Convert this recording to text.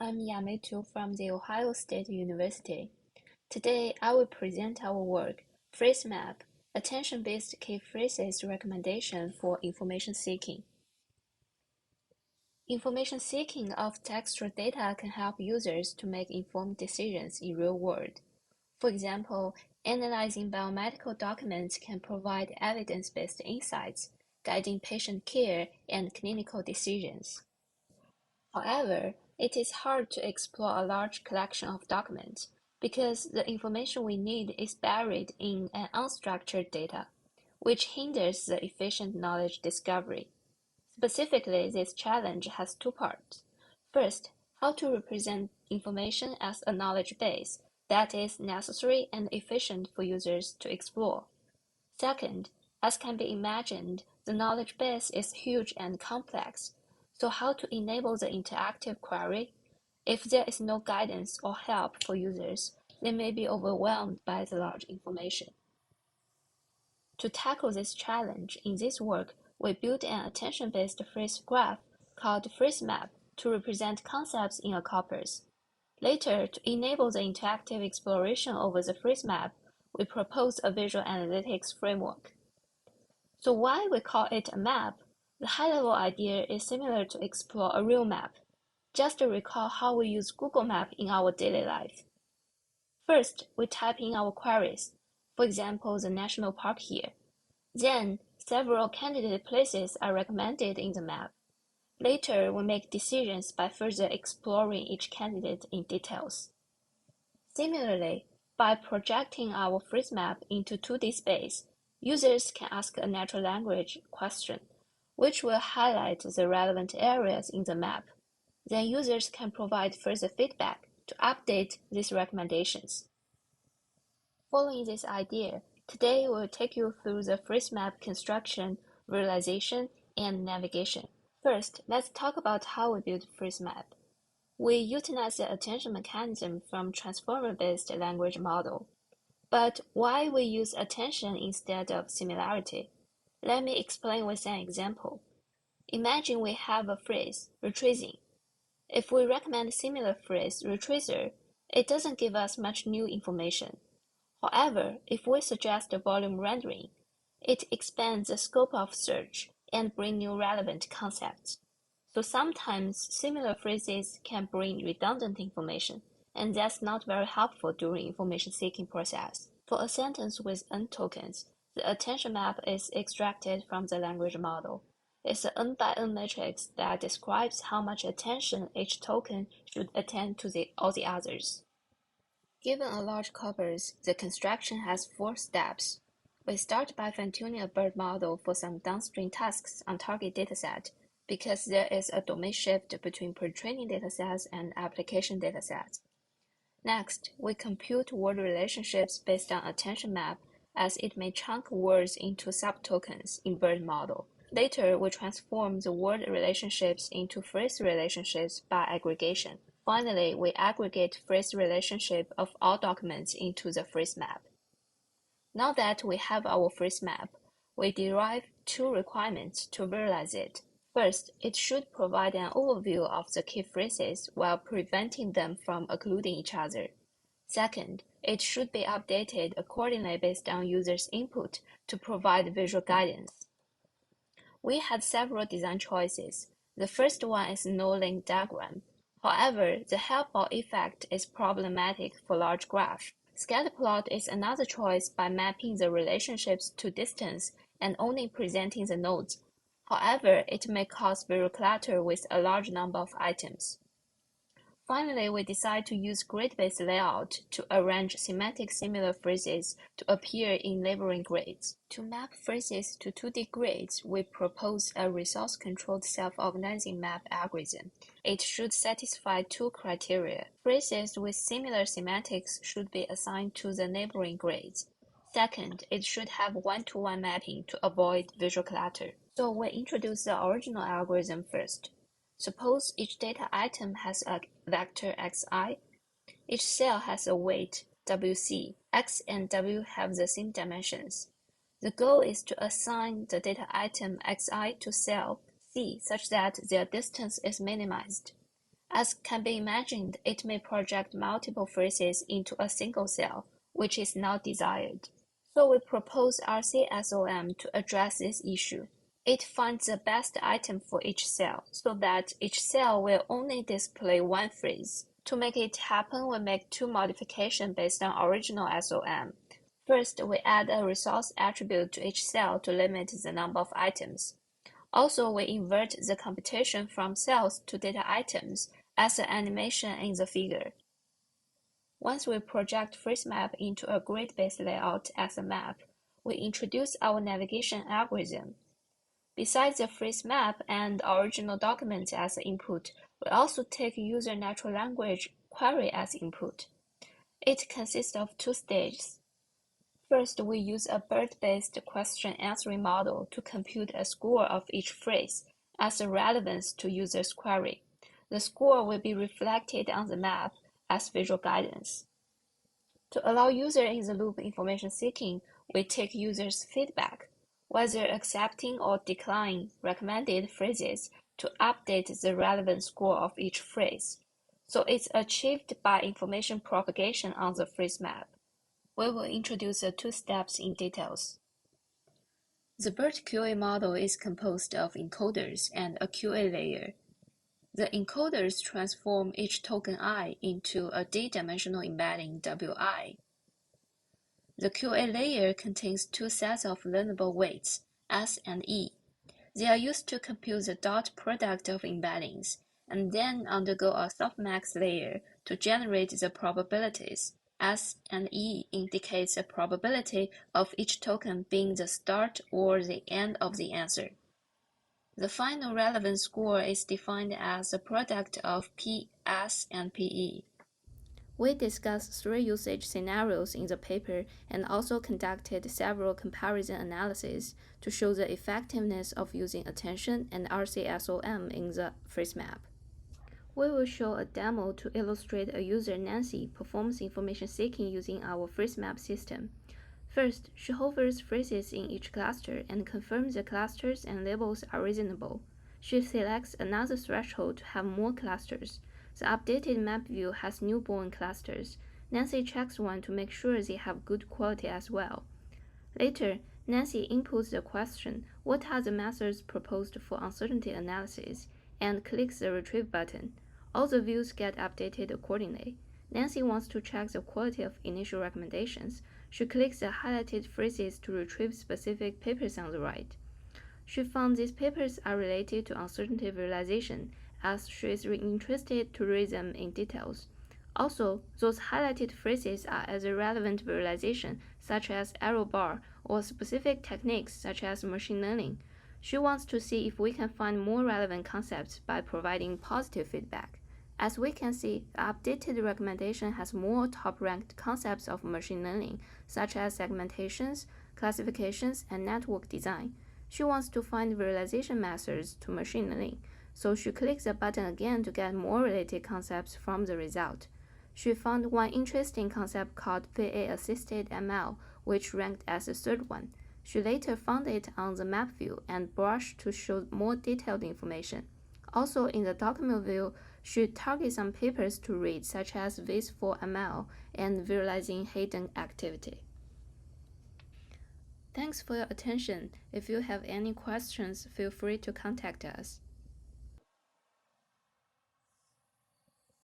I'm Yamei from the Ohio State University. Today, I will present our work, PhraseMap, attention-based key phrases recommendation for information seeking. Information seeking of textual data can help users to make informed decisions in real world. For example, analyzing biomedical documents can provide evidence-based insights, guiding patient care and clinical decisions. However, it is hard to explore a large collection of documents because the information we need is buried in an unstructured data, which hinders the efficient knowledge discovery. Specifically, this challenge has two parts. First, how to represent information as a knowledge base that is necessary and efficient for users to explore. Second, as can be imagined, the knowledge base is huge and complex, so how to enable the interactive query? If there is no guidance or help for users, they may be overwhelmed by the large information. To tackle this challenge, in this work, we built an attention-based phrase graph called PhraseMap to represent concepts in a corpus. Later, to enable the interactive exploration over the PhraseMap, we proposed a visual analytics framework. So why we call it a map? The high-level idea is similar to explore a real map. Just to recall how we use Google Map in our daily life. First, we type in our queries, for example, the national park here. Then, several candidate places are recommended in the map. Later, we make decisions by further exploring each candidate in details. Similarly, by projecting our phrase map into 2D space, users can ask a natural language question, which will highlight the relevant areas in the map. Then users can provide further feedback to update these recommendations. Following this idea, today we'll take you through the phrase map construction, visualization, and navigation. First, let's talk about how we build phrase map. We utilize the attention mechanism from transformer-based language model. But why we use attention instead of similarity? Let me explain with an example. Imagine we have a phrase, retracing. If we recommend similar phrase, retracer, it doesn't give us much new information. However, if we suggest a volume rendering, it expands the scope of search and bring new relevant concepts. So sometimes similar phrases can bring redundant information, and that's not very helpful during information seeking process. For a sentence with n tokens, the attention map is extracted from the language model. It's an n by n matrix that describes how much attention each token should attend to all the others. Given a large corpus, the construction has 4 steps. We start by fine-tuning a BERT model for some downstream tasks on target dataset because there is a domain shift between pre-training datasets and application datasets. Next, we compute word relationships based on attention map as it may chunk words into subtokens in BERT model. Later, we transform the word relationships into phrase relationships by aggregation. Finally, we aggregate phrase relationship of all documents into the phrase map. Now that we have our phrase map, we derive 2 requirements to visualize it. First, it should provide an overview of the key phrases while preventing them from occluding each other. Second, it should be updated accordingly based on users' input to provide visual guidance. We had several design choices. The first one is no link diagram. However, the help-ball effect is problematic for large graphs. Scatterplot is another choice by mapping the relationships to distance and only presenting the nodes. However, it may cause visual clutter with a large number of items. Finally, we decide to use grid-based layout to arrange semantic similar phrases to appear in neighboring grids. To map phrases to 2D grids, we propose a resource-controlled self-organizing map algorithm. It should satisfy 2 criteria. Phrases with similar semantics should be assigned to the neighboring grids. Second, it should have one-to-one mapping to avoid visual clutter. So we introduce the original algorithm first. Suppose each data item has a vector xi. Each cell has a weight wc. X and w have the same dimensions. The goal is to assign the data item xi to cell c such that their distance is minimized. As can be imagined, it may project multiple phrases into a single cell, which is not desired. So we propose RCSOM to address this issue. It finds the best item for each cell, so that each cell will only display one phrase. To make it happen, we make two modifications based on original SOM. First, we add a resource attribute to each cell to limit the number of items. Also, we invert the computation from cells to data items as the animation in the figure. Once we project PhraseMap into a grid-based layout as a map, we introduce our navigation algorithm. Besides the PhraseMap and original documents as input, we also take user natural language query as input. It consists of two stages. First, we use a BERT-based question answering model to compute a score of each phrase as a relevance to user's query. The score will be reflected on the map as visual guidance. To allow user-in-the-loop information seeking, we take users' feedback, whether accepting or declining recommended phrases, to update the relevant score of each phrase. So it's achieved by information propagation on the phrase map. We will introduce the two steps in details. The BERT QA model is composed of encoders and a QA layer. The encoders transform each token I into a d-dimensional embedding Wi. The QA layer contains two sets of learnable weights, S and E. They are used to compute the dot product of embeddings, and then undergo a softmax layer to generate the probabilities. S and E indicates the probability of each token being the start or the end of the answer. The final relevance score is defined as the product of P, S, and PE. We discussed 3 usage scenarios in the paper and also conducted several comparison analyses to show the effectiveness of using attention and RCSOM in the PhraseMap. We will show a demo to illustrate a user Nancy performs information seeking using our PhraseMap system. First, she hovers phrases in each cluster and confirms the clusters and labels are reasonable. She selects another threshold to have more clusters. The updated map view has newborn clusters. Nancy checks one to make sure they have good quality as well. Later, Nancy inputs the question, "What are the methods proposed for uncertainty analysis?" and clicks the Retrieve button. All the views get updated accordingly. Nancy wants to check the quality of initial recommendations. She clicks the highlighted phrases to retrieve specific papers on the right. She found these papers are related to uncertainty visualization, as she is interested to read them in details. Also, those highlighted phrases are either relevant visualization, such as arrow bar, or specific techniques, such as machine learning. She wants to see if we can find more relevant concepts by providing positive feedback. As we can see, the updated recommendation has more top-ranked concepts of machine learning, such as segmentations, classifications, and network design. She wants to find visualization methods to machine learning, so she clicks the button again to get more related concepts from the result. She found one interesting concept called VA-assisted ML, which ranked as the third one. She later found it on the map view and brushed to show more detailed information. Also, in the document view, she targets some papers to read, such as VIS for ML and visualizing hidden activity. Thanks for your attention. If you have any questions, feel free to contact us.